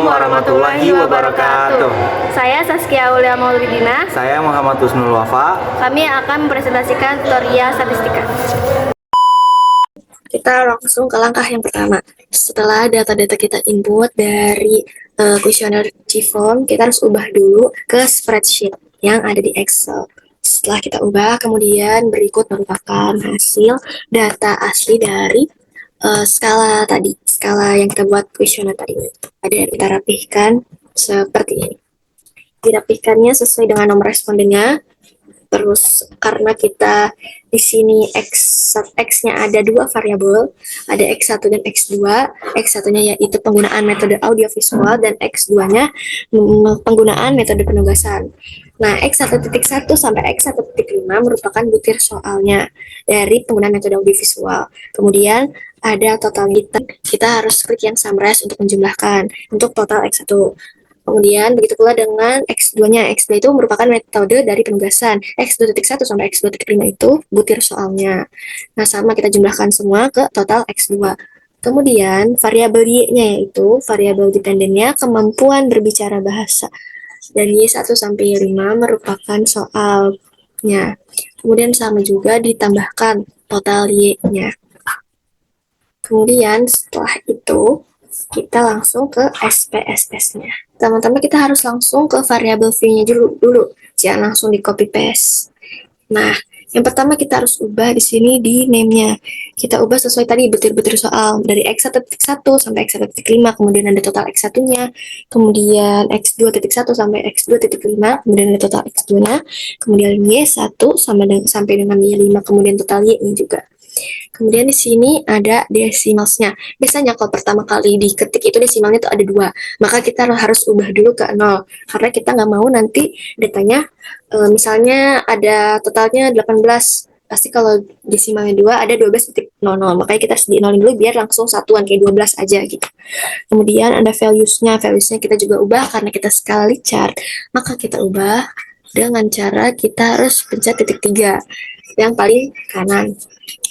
warahmatullahi wabarakatuh. Saya Saskia Aulia Maulidina. Saya Muhammad Husnul Wafa. Kami akan mempresentasikan tutorial statistika. Kita langsung ke langkah yang pertama. Setelah data-data kita input dari kuesioner G-Form, kita harus ubah dulu ke spreadsheet yang ada di Excel. Setelah kita ubah, kemudian berikut merupakan hasil data asli dari skala tadi, skala yang kita buat kuesioner tadi. Ada yang kita rapihkan seperti ini. Dirapihkannya sesuai dengan nomor respondennya. Terus karena kita di sini X-nya ada dua variabel, ada X1 dan X2. X1-nya yaitu penggunaan metode audiovisual dan X2-nya penggunaan metode penugasan. Nah, X1.1 sampai X1.5 merupakan butir soalnya dari penggunaan metode audiovisual. Kemudian ada total kita harus klik yang summarize untuk menjumlahkan untuk total X1. Kemudian begitu pula dengan X2-nya. X2 itu merupakan metode dari penugasan. X2.1 sampai X2.5 itu butir soalnya. Nah, sama kita jumlahkan semua ke total X2. Kemudian variabel Y-nya yaitu variabel dependennya kemampuan berbicara bahasa. Dari Y1 sampai Y5 merupakan soalnya. Kemudian sama juga ditambahkan total Y-nya. Kemudian setelah itu kita langsung ke SPSS-nya. Teman-teman, kita harus langsung ke variabel V-nya dulu. Jangan langsung di copy paste. Nah, yang pertama kita harus ubah di sini di name-nya. Kita ubah sesuai tadi butir-butir soal dari X1.1 sampai X1.5, kemudian ada total X1-nya, kemudian X2.1 sampai X2.5, kemudian ada total X2-nya, kemudian Y1 sampai dengan Y5, kemudian total Y-nya juga. Kemudian di sini ada decimalsnya. Biasanya kalau pertama kali diketik itu desimalnya itu ada 2. Maka kita harus ubah dulu ke 0. Karena kita nggak mau nanti datanya misalnya ada totalnya 18. Pasti kalau desimalnya 2 ada 12.00. Makanya kita harus di-nolin dulu biar langsung satuan kayak 12 aja gitu. Kemudian ada values-nya. Values-nya kita juga ubah karena kita sekali chart. Maka kita ubah dengan cara kita harus pencet titik 3 yang paling kanan.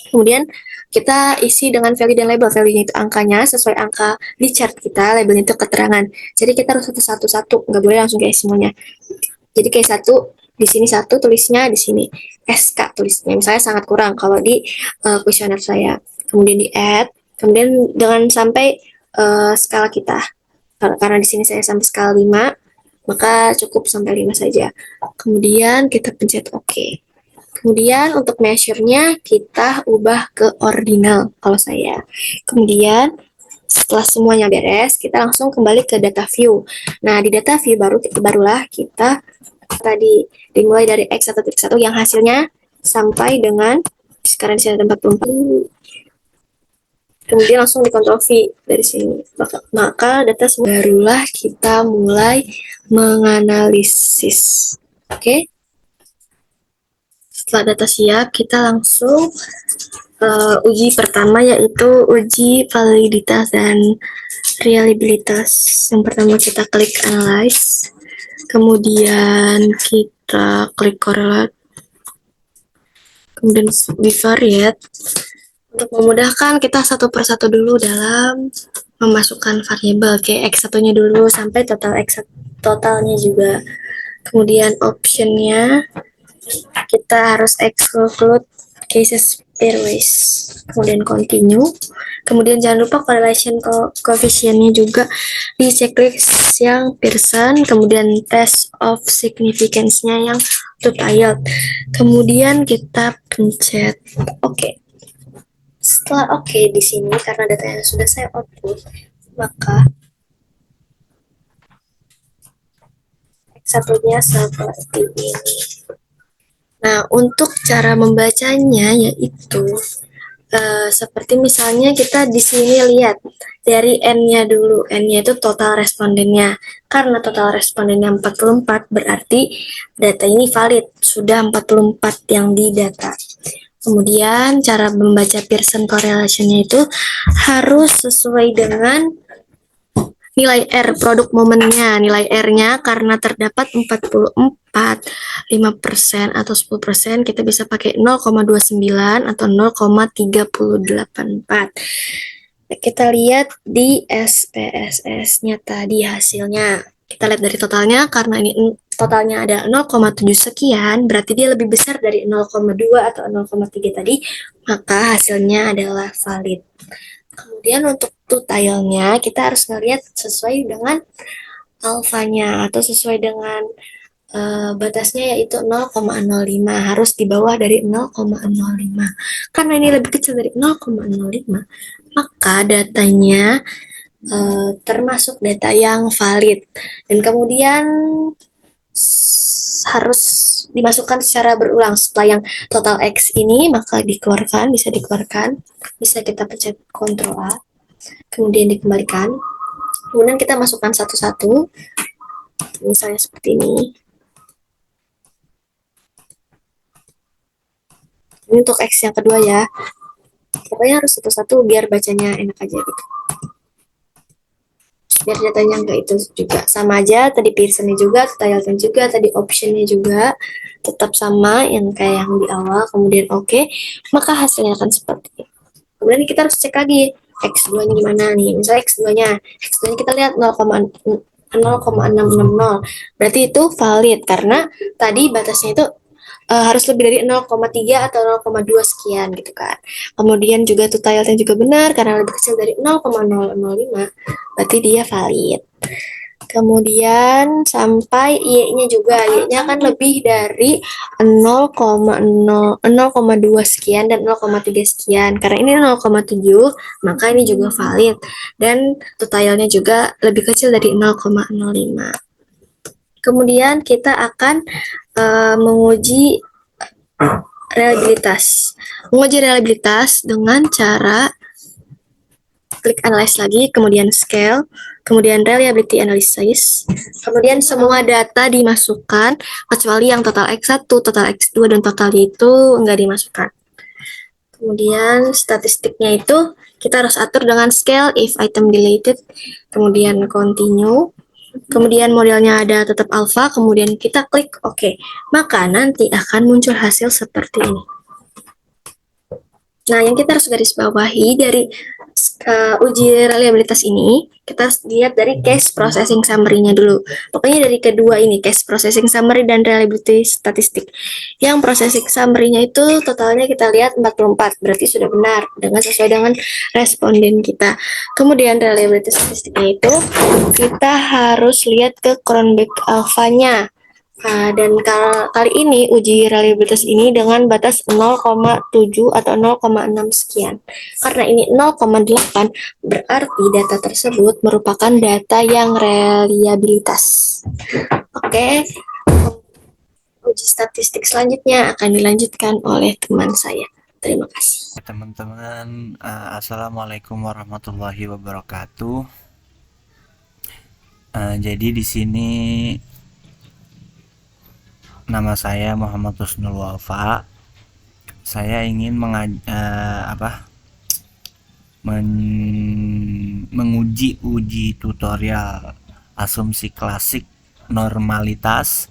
Kemudian kita isi dengan value dan label. Value-nya itu angkanya sesuai angka di chart kita, labelnya itu keterangan. Jadi kita harus satu-satu, nggak boleh langsung kayak semuanya. Jadi kayak satu, di sini satu tulisnya, di sini SK tulisnya. Misalnya sangat kurang kalau di kuesioner saya. Kemudian di add, kemudian dengan sampai skala kita. Karena di sini saya sampai skala 5, maka cukup sampai 5 saja. Kemudian kita pencet OK. Kemudian untuk measure-nya kita ubah ke ordinal kalau saya. Kemudian setelah semuanya beres, kita langsung kembali ke data view. Nah, di data view barulah kita tadi dimulai dari X1.1 yang hasilnya sampai dengan sekarang di sini ada 44. Kemudian langsung di Ctrl V dari sini. Maka data semua barulah kita mulai menganalisis. Oke? Setelah data siap, kita langsung uji pertama yaitu uji validitas dan reliabilitas. Yang pertama kita klik analyze, kemudian kita klik correlate, kemudian bivariate. Untuk memudahkan kita satu persatu dulu dalam memasukkan variabel kayak X1-nya dulu sampai totalnya juga. Kemudian optionnya kita harus exclude cases pairwise, kemudian continue, kemudian jangan lupa correlation coefficient-nya juga di checklist yang Pearson, kemudian test of significance-nya yang two-tiled, kemudian kita pencet OK. Setelah OK di sini karena datanya sudah saya output, maka satunya seperti ini. Nah, untuk cara membacanya yaitu seperti misalnya kita di sini lihat dari N-nya dulu. N-nya itu total respondennya. Karena total respondennya 44 berarti data ini valid. Sudah 44 yang didata. Kemudian cara membaca Pearson correlation-nya itu harus sesuai dengan nilai R produk momennya. Nilai R-nya karena terdapat 44, 5% atau 10%, kita bisa pakai 0,29 atau 0,384. Kita lihat di SPSS-nya tadi hasilnya. Kita lihat dari totalnya, karena ini totalnya ada 0,7 sekian, berarti dia lebih besar dari 0,2 atau 0,3 tadi, maka hasilnya adalah valid. Kemudian untuk totalnya, kita harus ngelihat sesuai dengan alfanya atau sesuai dengan batasnya, yaitu 0,05, harus di bawah dari 0,05. Karena ini lebih kecil dari 0,05, maka datanya termasuk data yang valid, dan kemudian harus dimasukkan secara berulang. Setelah yang total X ini, maka bisa dikeluarkan, bisa kita pencet Ctrl A, kemudian dikembalikan, kemudian kita masukkan satu-satu, misalnya seperti ini. Ini untuk X yang kedua ya, pokoknya harus satu-satu biar bacanya enak aja gitu, biar datanya enggak itu juga sama aja, tadi Pearsonnya juga, Tileton juga, tadi optionnya juga tetap sama yang kayak yang di awal, kemudian oke, maka hasilnya akan seperti ini. Kemudian kita harus cek lagi X2-nya gimana nih, misalnya X2-nya kita lihat 0,660, berarti itu valid karena tadi batasnya itu harus lebih dari 0,3 atau 0,2 sekian gitu kan. Kemudian juga totalnya juga benar karena lebih kecil dari 0,005, berarti dia valid. Kemudian sampai Y-nya juga, Y-nya kan lebih dari 0,2 sekian dan 0,3 sekian. Karena ini 0,7, maka ini juga valid. Dan totalnya juga lebih kecil dari 0,05. Kemudian kita akan menguji reliabilitas. Menguji reliabilitas dengan cara klik analyze lagi, kemudian scale, kemudian reliability analysis, kemudian semua data dimasukkan, kecuali yang total X1, total X2, dan totalnya itu enggak dimasukkan. Kemudian statistiknya itu kita harus atur dengan scale, if item deleted, kemudian continue, kemudian modelnya ada tetap alpha, kemudian kita klik OK. Maka nanti akan muncul hasil seperti ini. Nah, yang kita harus garis bawahi dari uji reliabilitas ini, kita lihat dari case processing summary-nya dulu. Pokoknya dari kedua ini, case processing summary dan reliability statistik. Yang processing summary-nya itu totalnya kita lihat 44, berarti sudah benar, sesuai dengan responden kita. Kemudian reliability statistiknya itu, kita harus lihat ke Cronbach alpha-nya. Dan kali ini uji reliabilitas ini dengan batas 0,7 atau 0,6 sekian. Karena ini 0,8, berarti data tersebut merupakan data yang reliabilitas. Oke, uji statistik selanjutnya akan dilanjutkan oleh teman saya. Terima kasih. Teman-teman, assalamualaikum warahmatullahi wabarakatuh. Jadi di sini nama saya Muhammad Husnul Wafa. Saya ingin menguji uji tutorial asumsi klasik normalitas,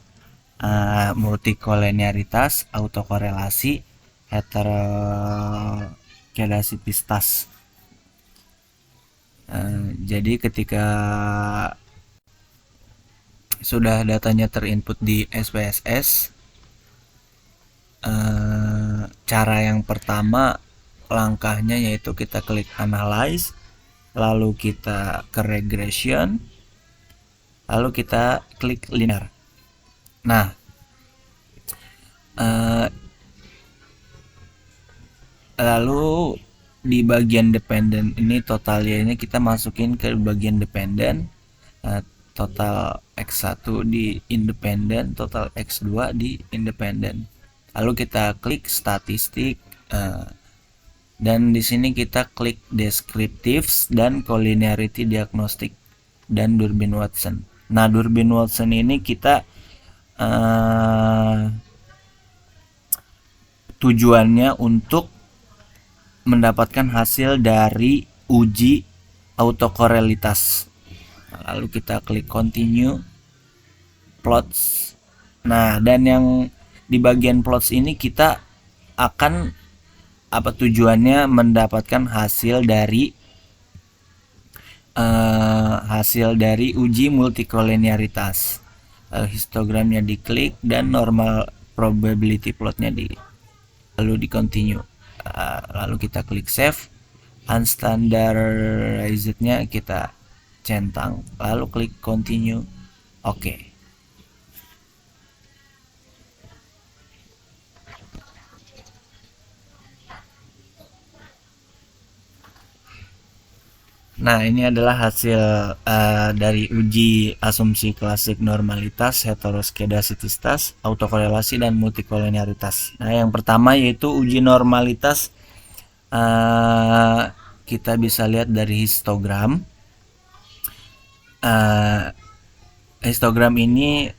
multikolinearitas, autokorelasi, heterokedasitas. Jadi ketika sudah datanya terinput di SPSS, cara yang pertama langkahnya yaitu kita klik analyze, lalu kita ke regression, lalu kita klik linear. Nah, lalu di bagian dependent ini totalnya ini kita masukin ke bagian dependent, total X1 di independent, total X2 di independent. Lalu kita klik statistik, dan di sini kita klik descriptives dan collinearity diagnostic dan Durbin Watson. Nah, Durbin Watson ini kita tujuannya untuk mendapatkan hasil dari uji autokorelitas. Lalu kita klik continue, plots. Nah, dan yang di bagian plots ini kita akan tujuannya mendapatkan hasil dari hasil dari uji multikoleniaritas. Histogramnya diklik dan normal probability plotnya lalu di continue. Lalu kita klik save, unstandarized-nya kita centang, lalu klik continue. Oke. Nah, ini adalah hasil dari uji asumsi klasik normalitas, heteroskedasisitas, autokorelasi, dan multikolenialitas. Nah, yang pertama yaitu uji normalitas. Kita bisa lihat dari histogram. Histogram ini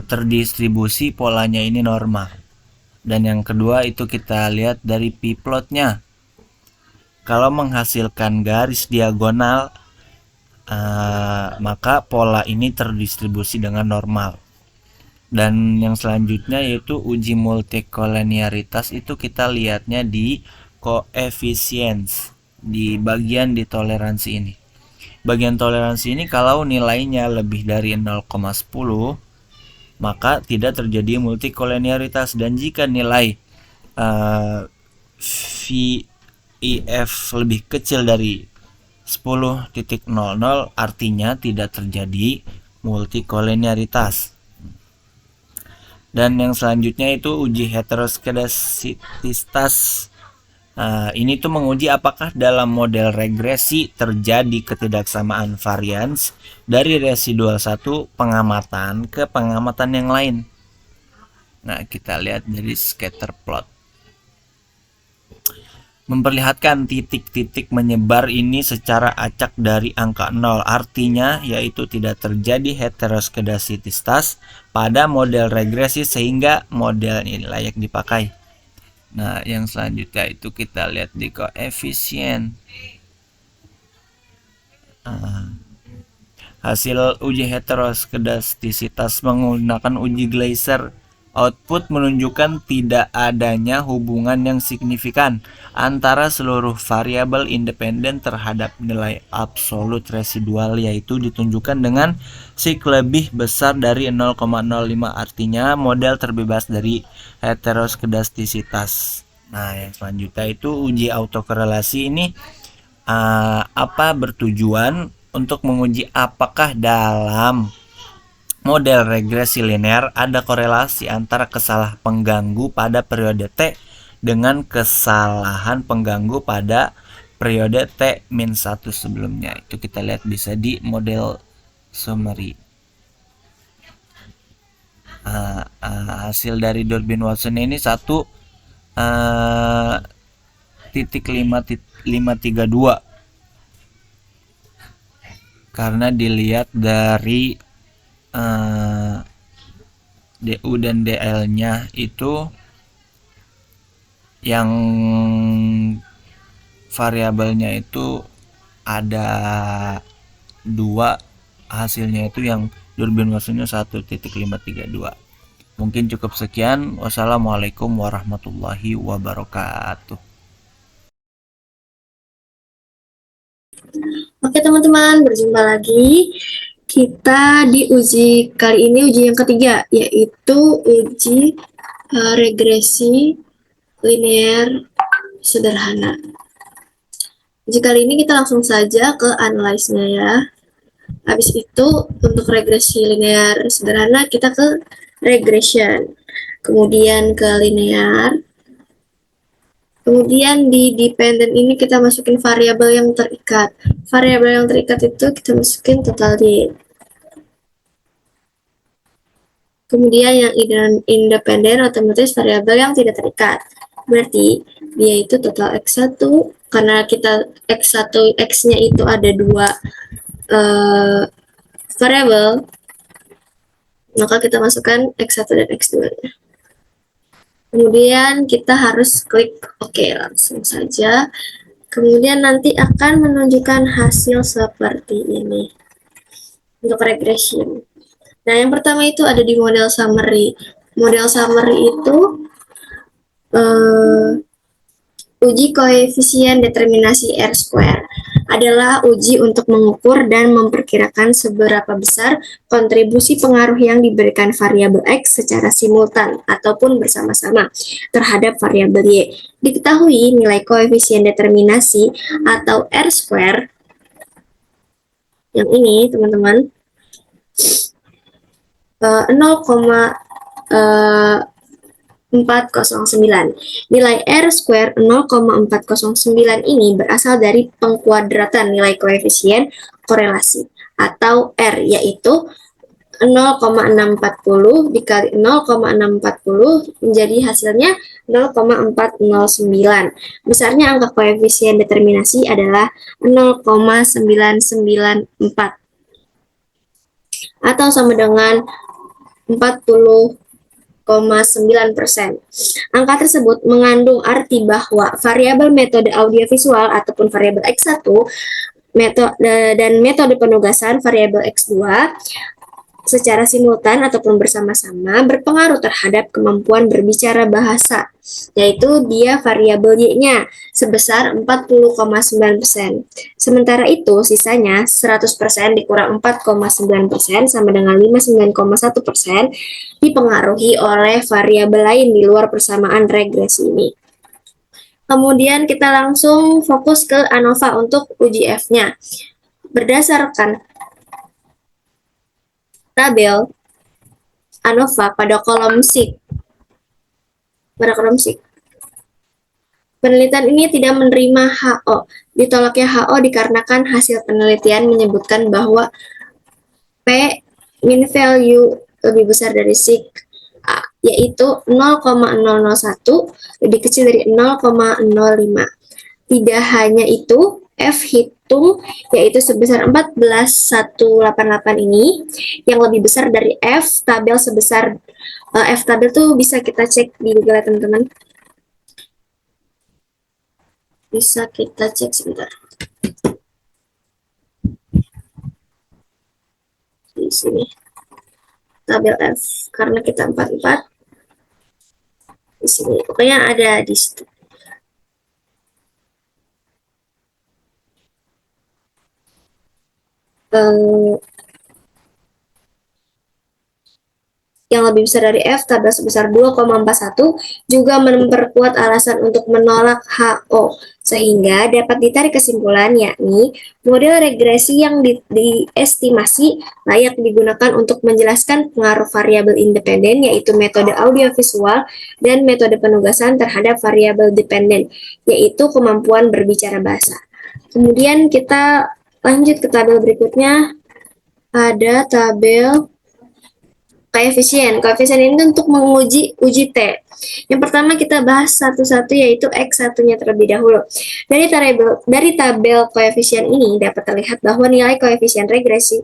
terdistribusi, polanya ini normal. Dan yang kedua itu kita lihat dari p-plotnya. Kalau menghasilkan garis diagonal, maka pola ini terdistribusi dengan normal. Dan yang selanjutnya yaitu uji multikoleniaritas, itu kita lihatnya di coefficients, di bagian di toleransi ini. Bagian toleransi ini kalau nilainya lebih dari 0,10 maka tidak terjadi multikoleniaritas, dan jika nilai VIF lebih kecil dari 10.00 artinya tidak terjadi multikoleniaritas. Dan yang selanjutnya itu uji heteroskedasisitas. Ini tuh menguji apakah dalam model regresi terjadi ketidaksamaan varians dari residual satu pengamatan ke pengamatan yang lain. Nah, kita lihat dari scatter plot. Memperlihatkan titik-titik menyebar ini secara acak dari angka 0, artinya yaitu tidak terjadi heteroskedasisitas pada model regresi sehingga model ini layak dipakai. Nah, yang selanjutnya itu kita lihat di koefisien. Hasil uji heteroskedastisitas menggunakan uji Gleiser. Output menunjukkan tidak adanya hubungan yang signifikan antara seluruh variabel independen terhadap nilai absolut residual, yaitu ditunjukkan dengan sig lebih besar dari 0,05, artinya model terbebas dari heteroskedastisitas. Nah, yang selanjutnya itu uji autokorelasi ini bertujuan untuk menguji apakah dalam model regresi linear ada korelasi antara kesalahan pengganggu pada periode T dengan kesalahan pengganggu pada periode T-1 sebelumnya. Itu kita lihat bisa di model summary. Hasil dari Durbin-Watson ini 1.532 karena dilihat dari DU dan DL-nya itu yang variabelnya itu ada 2, hasilnya itu yang Durbin-Watsonnya 1.532. Mungkin cukup sekian. Wassalamualaikum warahmatullahi wabarakatuh. Oke teman-teman, berjumpa lagi. Kita di uji kali ini uji yang ketiga, yaitu uji regresi linear sederhana. Uji kali ini kita langsung saja ke analyze-nya ya. Habis itu untuk regresi linear sederhana kita ke regression, kemudian ke linear. Kemudian di dependent ini kita masukin variabel yang terikat. Variabel yang terikat itu kita masukin total date. Kemudian yang independen otomatis variabel yang tidak terikat. Berarti dia itu total X1, karena kita X1, X-nya itu ada 2 variabel, maka kita masukkan X1 dan X2. Kemudian kita harus klik OK, langsung saja. Kemudian nanti akan menunjukkan hasil seperti ini untuk regression. Nah, yang pertama itu ada di model summary. Model summary itu uji koefisien determinasi R square. adalah uji untuk mengukur dan memperkirakan seberapa besar kontribusi pengaruh yang diberikan variabel X secara simultan ataupun bersama-sama terhadap variabel Y. Diketahui nilai koefisien determinasi atau R square yang ini, teman-teman, 0,409. Nilai R square 0,409 ini berasal dari pengkuadratan nilai koefisien korelasi atau R, yaitu 0,640 dikali 0,640 menjadi hasilnya 0,409. Besarnya angka koefisien determinasi adalah 0,994 atau sama dengan 40,9%. Angka tersebut mengandung arti bahwa variabel metode audiovisual ataupun variabel X1 dan metode penugasan variabel X2 secara simultan ataupun bersama-sama berpengaruh terhadap kemampuan berbicara bahasa, yaitu dia variabel Y-nya sebesar 40,9%. Sementara itu, sisanya 100% dikurang 4,9% sama dengan 59,1% dipengaruhi oleh variabel lain di luar persamaan regresi ini. Kemudian kita langsung fokus ke ANOVA untuk uji F-nya. Berdasarkan tabel ANOVA pada kolom SIG. Penelitian ini tidak menerima HO. Ditolaknya HO dikarenakan hasil penelitian menyebutkan bahwa P mean value lebih besar dari SIG A, yaitu 0,001 lebih kecil dari 0,05. Tidak hanya itu, F hitung yaitu sebesar 14.188 ini yang lebih besar dari F tabel sebesar F tabel tuh bisa kita cek di Google ya teman-teman. Bisa kita cek sebentar. Di sini tabel F karena kita 44 di sini. Pokoknya ada di situ. Yang lebih besar dari F, tabel sebesar 2,41, juga memperkuat alasan untuk menolak HO, sehingga dapat ditarik kesimpulan yakni model regresi yang diestimasi layak digunakan untuk menjelaskan pengaruh variabel independen, yaitu metode audiovisual, dan metode penugasan terhadap variabel dependen, yaitu kemampuan berbicara bahasa. Kemudian kita lanjut ke tabel berikutnya, ada tabel koefisien. Koefisien ini untuk menguji T. Yang pertama kita bahas satu-satu yaitu X1-nya terlebih dahulu. Dari tabel koefisien ini dapat terlihat bahwa nilai koefisien regresi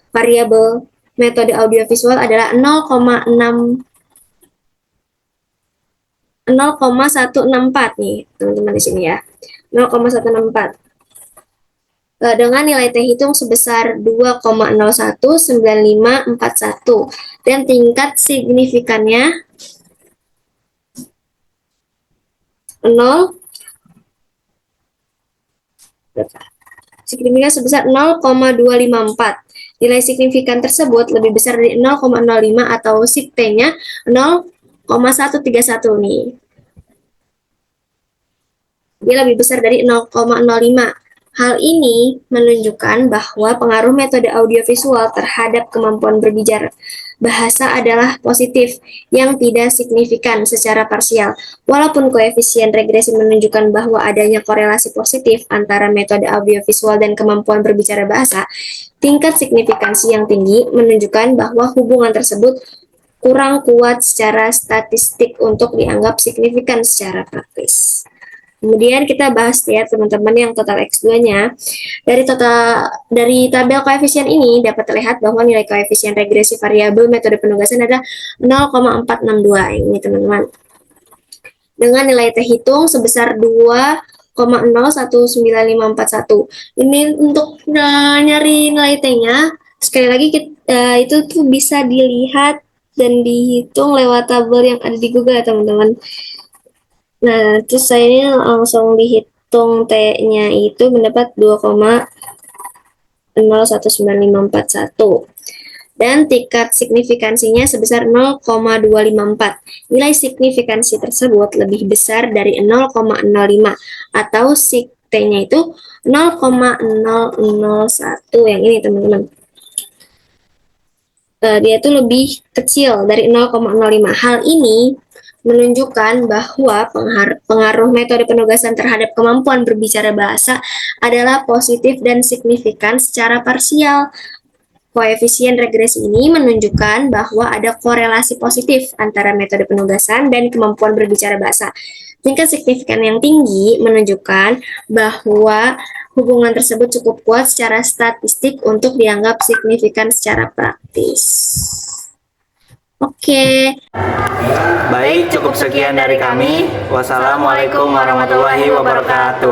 variabel metode audiovisual adalah 0,164 nih, teman-teman di sini ya. 0,164. Dengan nilai T hitung sebesar 2,019541 dan tingkat signifikannya 0 signifikan sebesar 0,254. Nilai signifikan tersebut lebih besar dari 0,05 atau sig T-nya 0,131 nih. Dia lebih besar dari 0,05. Hal ini menunjukkan bahwa pengaruh metode audiovisual terhadap kemampuan berbicara bahasa adalah positif, yang tidak signifikan secara parsial. Walaupun koefisien regresi menunjukkan bahwa adanya korelasi positif antara metode audiovisual dan kemampuan berbicara bahasa, tingkat signifikansi yang tinggi menunjukkan bahwa hubungan tersebut kurang kuat secara statistik untuk dianggap signifikan secara praktis. Kemudian kita bahas ya teman-teman yang total X2-nya. Dari tabel koefisien ini dapat terlihat bahwa nilai koefisien regresi variabel metode penugasan adalah 0,462 ini teman-teman. Dengan nilai T hitung sebesar 2,019541. Ini untuk nyari nilai T-nya, sekali lagi itu tuh bisa dilihat dan dihitung lewat tabel yang ada di Google ya teman-teman. Nah, terus saya ini langsung hitung T-nya itu mendapat 2,019541. Dan tingkat signifikansinya sebesar 0,254. Nilai signifikansi tersebut lebih besar dari 0,05 atau sig T-nya itu 0,001 yang ini teman-teman. Dia itu lebih kecil dari 0,05. Hal ini menunjukkan bahwa pengaruh metode penugasan terhadap kemampuan berbicara bahasa adalah positif dan signifikan secara parsial. Koefisien regresi ini menunjukkan bahwa ada korelasi positif antara metode penugasan dan kemampuan berbicara bahasa. Tingkat signifikan yang tinggi menunjukkan bahwa hubungan tersebut cukup kuat secara statistik untuk dianggap signifikan secara praktis. Oke. Baik, cukup sekian dari kami. Wassalamualaikum warahmatullahi wabarakatuh.